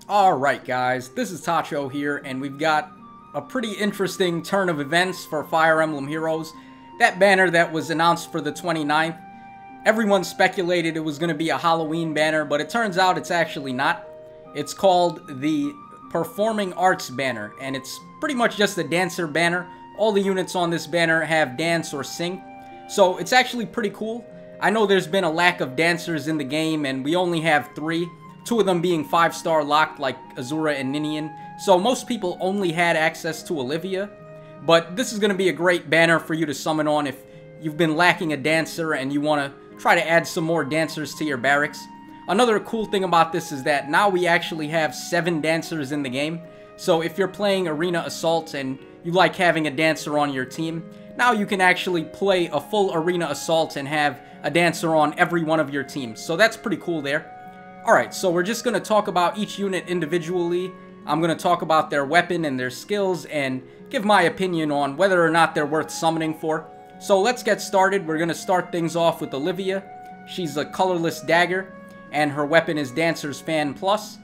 Alright guys, this is Tacho here, and we've got a pretty interesting turn of events for Fire Emblem Heroes. That banner that was announced for the 29th, everyone speculated it was going to be a Halloween banner, but it turns out it's actually not. It's called the Performing Arts banner, and it's pretty much just a dancer banner. All the units on this banner have dance or sing, so it's actually pretty cool. I know there's been a lack of dancers in the game, and we only have 3. 2 of them being 5-star locked like Azura and Ninian, so most people only had access to Olivia. But this is going to be a great banner for you to summon on if you've been lacking a dancer and you want to try to add some more dancers to your barracks. Another cool thing about this is that now we actually have 7 dancers in the game. So if you're playing Arena Assault and you like having a dancer on your team, now you can actually play a full Arena Assault and have a dancer on every one of your teams. So that's pretty cool there. Alright, so we're just going to talk about each unit individually. I'm going to talk about their weapon and their skills and give my opinion on whether or not they're worth summoning for. So let's get started. We're going to start things off with Olivia. She's a colorless dagger, and her weapon is Dancer's Fan Plus.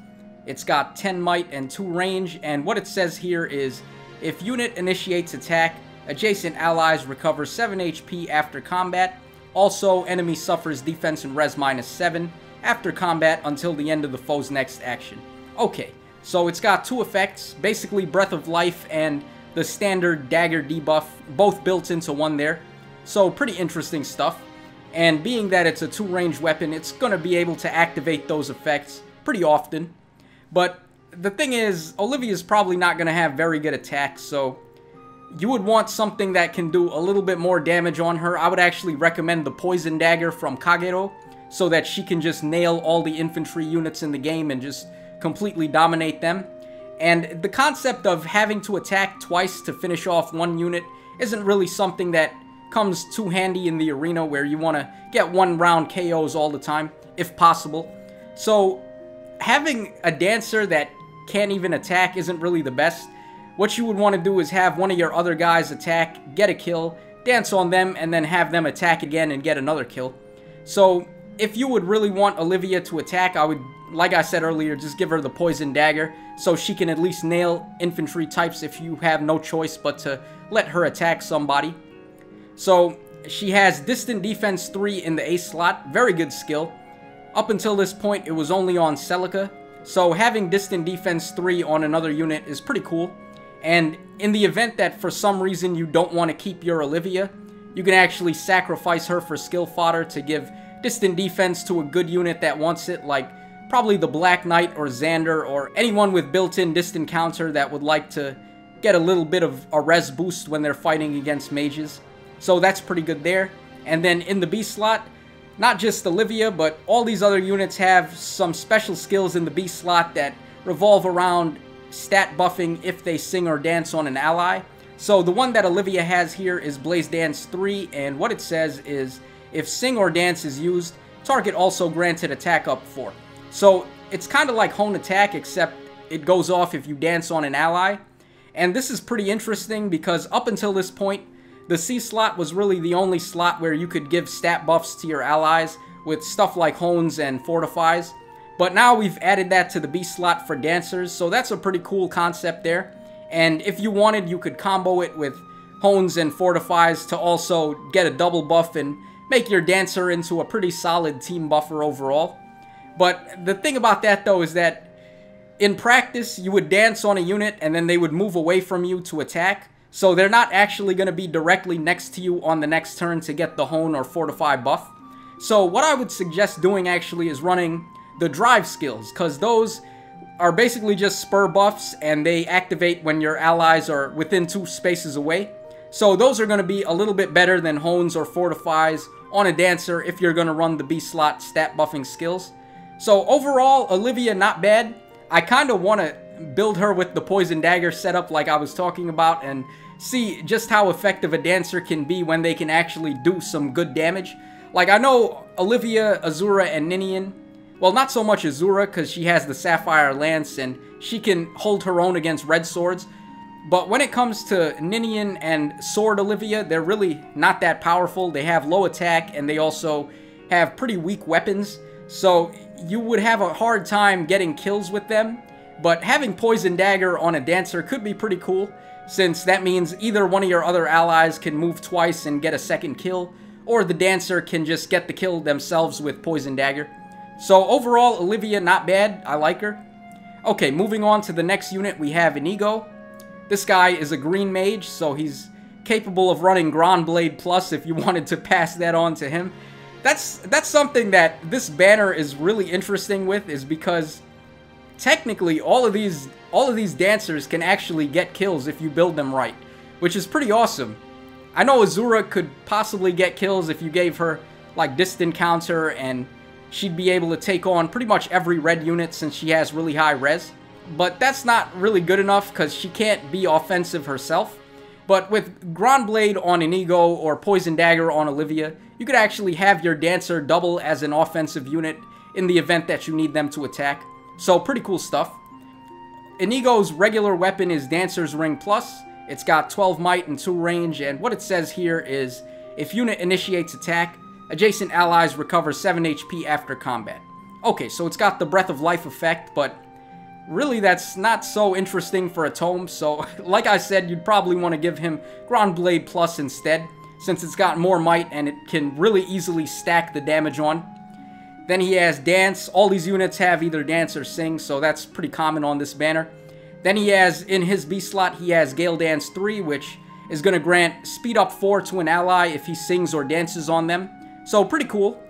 It's got 10 might and 2 range, and what it says here is, if unit initiates attack, adjacent allies recover 7 HP after combat. Also, enemy suffers defense and res -7. After combat until the end of the foe's next action. Okay, so it's got 2 effects, basically Breath of Life and the standard dagger debuff, both built into one there. So pretty interesting stuff. And being that it's a 2-range weapon, it's going to be able to activate those effects pretty often. But the thing is, Olivia's probably not going to have very good attacks, so you would want something that can do a little bit more damage on her. I would actually recommend the Poison Dagger from Kagero, so that she can just nail all the infantry units in the game and just completely dominate them. And the concept of having to attack twice to finish off one unit isn't really something that comes too handy in the arena where you want to get 1-round KOs all the time, if possible. So having a dancer that can't even attack isn't really the best. What you would want to do is have one of your other guys attack, get a kill, dance on them, and then have them attack again and get another kill. So if you would really want Olivia to attack, I would, like I said earlier, just give her the Poison Dagger so she can at least nail infantry types if you have no choice but to let her attack somebody. So she has Distant Defense 3 in the A slot, very good skill. Up until this point, it was only on Celica, so having Distant Defense 3 on another unit is pretty cool. And in the event that for some reason you don't want to keep your Olivia, you can actually sacrifice her for skill fodder to give distant defense to a good unit that wants it, like probably the Black Knight or Xander or anyone with built-in distant counter that would like to get a little bit of a res boost when they're fighting against mages. So that's pretty good there. And then in the B slot, not just Olivia, but all these other units have some special skills in the B slot that revolve around stat buffing if they sing or dance on an ally. So the one that Olivia has here is Blaze Dance 3, and what it says is, if Sing or Dance is used, target also granted attack up 4. So it's kind of like Hone Attack, except it goes off if you dance on an ally. And this is pretty interesting because up until this point, the C slot was really the only slot where you could give stat buffs to your allies with stuff like Hones and Fortifies. But now we've added that to the B slot for dancers, so that's a pretty cool concept there. And if you wanted, you could combo it with Hones and Fortifies to also get a double buff and make your dancer into a pretty solid team buffer overall. But the thing about that though is that in practice you would dance on a unit and then they would move away from you to attack. So they're not actually going to be directly next to you on the next turn to get the Hone or Fortify buff. So what I would suggest doing actually is running the drive skills, because those are basically just spur buffs and they activate when your allies are within 2 spaces away. So those are going to be a little bit better than Hones or Fortifies on a dancer if you're going to run the B slot stat buffing skills. So overall, Olivia not bad. I kind of want to build her with the Poison Dagger setup like I was talking about and see just how effective a dancer can be when they can actually do some good damage. Like I know Olivia, Azura, and Ninian, well not so much Azura because she has the Sapphire Lance and she can hold her own against red swords. But when it comes to Ninian and Sword Olivia, they're really not that powerful. They have low attack and they also have pretty weak weapons. So you would have a hard time getting kills with them but having Poison Dagger on a Dancer could be pretty cool, since that means either one of your other allies can move twice and get a second kill, or the Dancer can just get the kill themselves with Poison Dagger. So overall, Olivia, not bad. I like her. Okay, moving on to the next unit, we have Inigo. This guy is a green mage, so he's capable of running Grand Blade Plus if you wanted to pass that on to him. That's something that this banner is really interesting with, is because technically all of these dancers can actually get kills if you build them right, which is pretty awesome. I know Azura could possibly get kills if you gave her like distant counter, and she'd be able to take on pretty much every red unit since she has really high res. But that's not really good enough because she can't be offensive herself. But with Grand Blade on Inigo or Poison Dagger on Olivia, you could actually have your Dancer double as an offensive unit in the event that you need them to attack. So pretty cool stuff. Inigo's regular weapon is Dancer's Ring Plus. It's got 12 might and 2 range, and what it says here is, if unit initiates attack, adjacent allies recover 7 HP after combat. Okay, so it's got the Breath of Life effect, but really that's not so interesting for a tome, so like I said, you'd probably want to give him Grand Blade Plus instead, since it's got more might and it can really easily stack the damage on. Then he has Dance. All these units have either Dance or Sing, so that's pretty common on this banner. Then he has, in his B slot, he has Gale Dance 3, which is going to grant Speed Up 4 to an ally if he sings or dances on them. So pretty cool.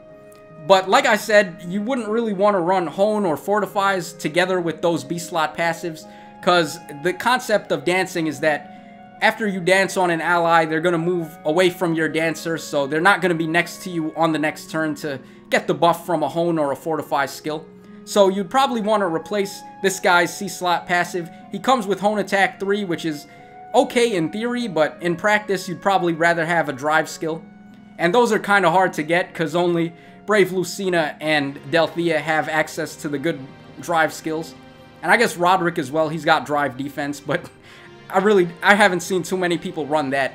But like I said, you wouldn't really want to run Hone or Fortifies together with those B slot passives, because the concept of dancing is that after you dance on an ally, they're going to move away from your Dancer, so they're not going to be next to you on the next turn to get the buff from a Hone or a Fortify skill. So you'd probably want to replace this guy's C-slot passive. He comes with Hone Attack 3, which is okay in theory, but in practice you'd probably rather have a Drive skill. And those are kind of hard to get, because only Brave Lucina and Delthea have access to the good Drive skills. And I guess Roderick as well, he's got Drive defense, but I haven't seen too many people run that.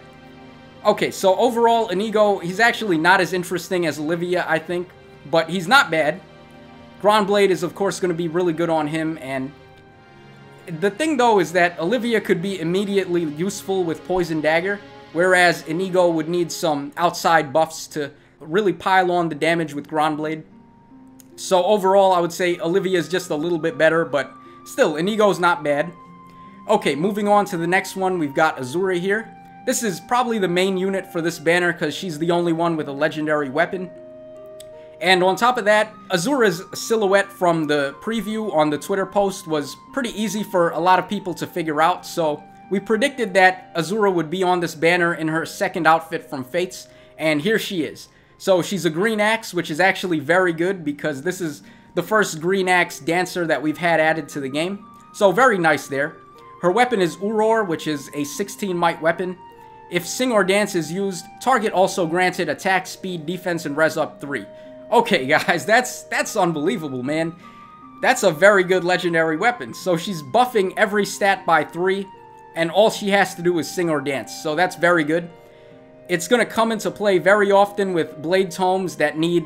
Okay, so overall, Inigo, he's actually not as interesting as Olivia, I think, but he's not bad. Grand Blade is, of course, going to be really good on him, and the thing, though, is that Olivia could be immediately useful with Poison Dagger, whereas Inigo would need some outside buffs to really pile on the damage with Grand Blade. So overall, I would say Olivia is just a little bit better, but still, Inigo's not bad. Okay, moving on to the next one, we've got Azura here. This is probably the main unit for this banner because she's the only one with a legendary weapon. And on top of that, Azura's silhouette from the preview on the Twitter post was pretty easy for a lot of people to figure out, so we predicted that Azura would be on this banner in her second outfit from Fates, and here she is. So she's a Green Axe, which is actually very good because this is the first Green Axe Dancer that we've had added to the game. So very nice there. Her weapon is Uror, which is a 16 might weapon. If Sing or Dance is used, target also granted attack, speed, defense, and res up 3. Okay, guys, that's unbelievable, man. That's a very good legendary weapon. So she's buffing every stat by 3, and all she has to do is Sing or Dance. So that's very good. It's going to come into play very often with Blade Tomes that need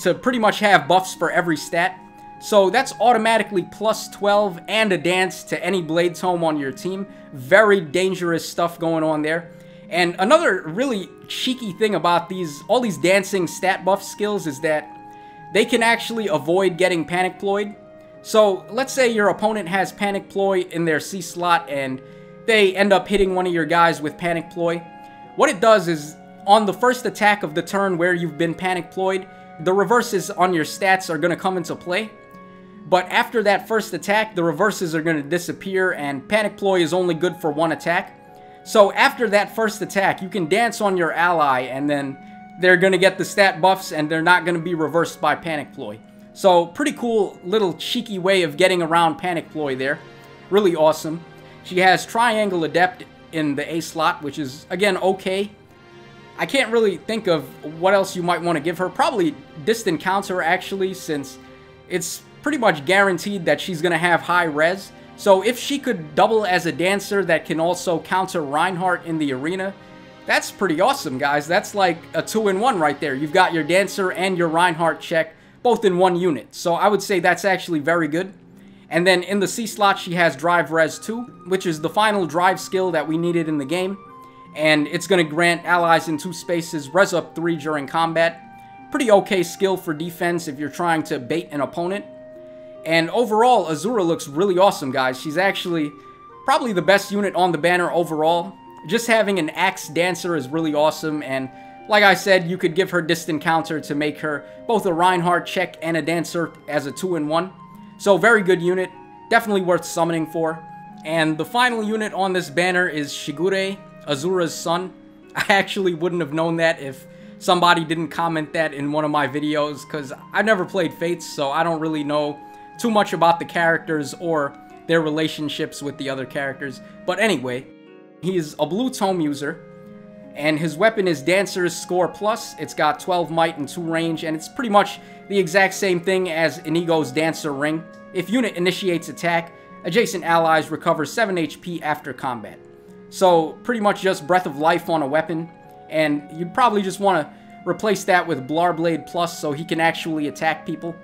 to pretty much have buffs for every stat. So that's automatically plus 12 and a Dance to any Blade Tome on your team. Very dangerous stuff going on there. And another really cheeky thing about all these dancing stat buff skills is that they can actually avoid getting Panic Ployed. So let's say your opponent has Panic Ploy in their C slot and they end up hitting one of your guys with Panic Ploy. What it does is, on the first attack of the turn where you've been Panic Ployed, the reverses on your stats are going to come into play. But after that first attack, the reverses are going to disappear and Panic Ploy is only good for 1 attack. So after that first attack, you can dance on your ally and then they're going to get the stat buffs and they're not going to be reversed by Panic Ploy. So pretty cool little cheeky way of getting around Panic Ploy there. Really awesome. She has Triangle Adept in the A slot, which is, again, okay. I can't really think of what else you might want to give her. Probably Distant Counter, actually, since it's pretty much guaranteed that she's going to have high res. So if she could double as a Dancer that can also counter Reinhardt in the arena, that's pretty awesome, guys. That's like a 2-in-1 right there. You've got your Dancer and your Reinhardt check both in one unit. So I would say that's actually very good. And then in the C slot, she has Drive Res 2, which is the final drive skill that we needed in the game. And it's going to grant allies in 2 spaces Res up 3 during combat. Pretty okay skill for defense if you're trying to bait an opponent. And overall, Azura looks really awesome, guys. She's actually probably the best unit on the banner overall. Just having an Axe Dancer is really awesome, and like I said, you could give her distant counter to make her both a Reinhardt check and a Dancer as a 2-in-1. So very good unit, definitely worth summoning for. And the final unit on this banner is Shigure, Azura's son. I actually wouldn't have known that if somebody didn't comment that in one of my videos, because I've never played Fates, so I don't really know too much about the characters or their relationships with the other characters. But anyway, he is a blue tome user, and his weapon is Dancer's Score Plus. It's got 12 might and 2 range, and it's pretty much the exact same thing as Inigo's Dancer Ring. If unit initiates attack, adjacent allies recover 7 HP after combat. So pretty much just Breath of Life on a weapon, and you'd probably just want to replace that with Blarblade Plus so he can actually attack people.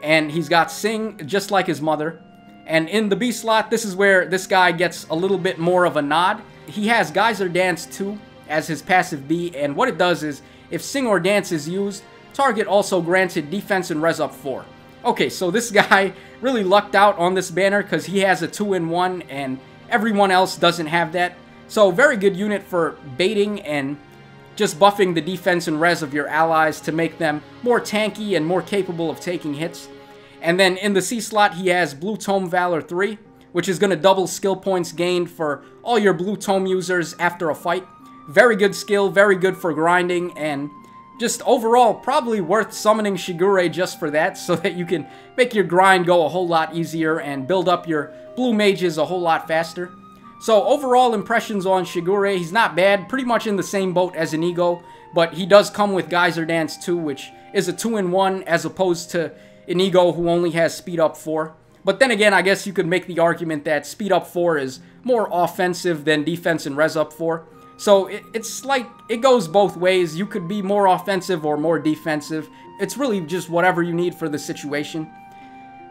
And he's got Sing, just like his mother. And in the B slot, this is where this guy gets a little bit more of a nod. He has Geyser Dance 2 as his passive B, and what it does is, if Sing or Dance is used, target also granted defense and res up 4. Okay, so this guy really lucked out on this banner because he has a 2-in-1 and everyone else doesn't have that. So very good unit for baiting and just buffing the defense and res of your allies to make them more tanky and more capable of taking hits. And then in the C slot, he has Blue Tome Valor 3, which is going to double skill points gained for all your Blue Tome users after a fight. Very good skill, very good for grinding, and just overall probably worth summoning Shigure just for that, so that you can make your grind go a whole lot easier and build up your blue mages a whole lot faster. So overall impressions on Shigure, he's not bad, pretty much in the same boat as Inigo, but he does come with Geyser Dance 2, which is a 2-in-1 as opposed to Inigo, who only has Speed Up 4. But then again, I guess you could make the argument that Speed Up 4 is more offensive than Defense and Res Up 4. So it's like, it goes both ways. You could be more offensive or more defensive. It's really just whatever you need for the situation.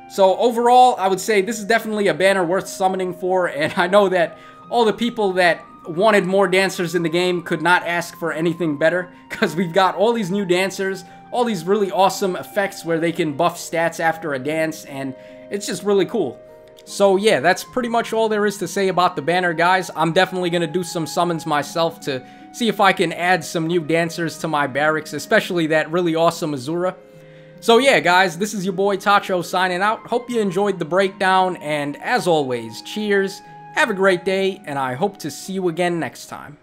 So overall, I would say this is definitely a banner worth summoning for, and I know that all the people that wanted more dancers in the game could not ask for anything better, because we've got all these new dancers, all these really awesome effects where they can buff stats after a dance, and it's just really cool. So yeah, that's pretty much all there is to say about the banner, guys. I'm definitely going to do some summons myself to see if I can add some new dancers to my barracks, especially that really awesome Azura. So yeah, guys, this is your boy Tacho signing out. Hope you enjoyed the breakdown, and as always, cheers, have a great day, and I hope to see you again next time.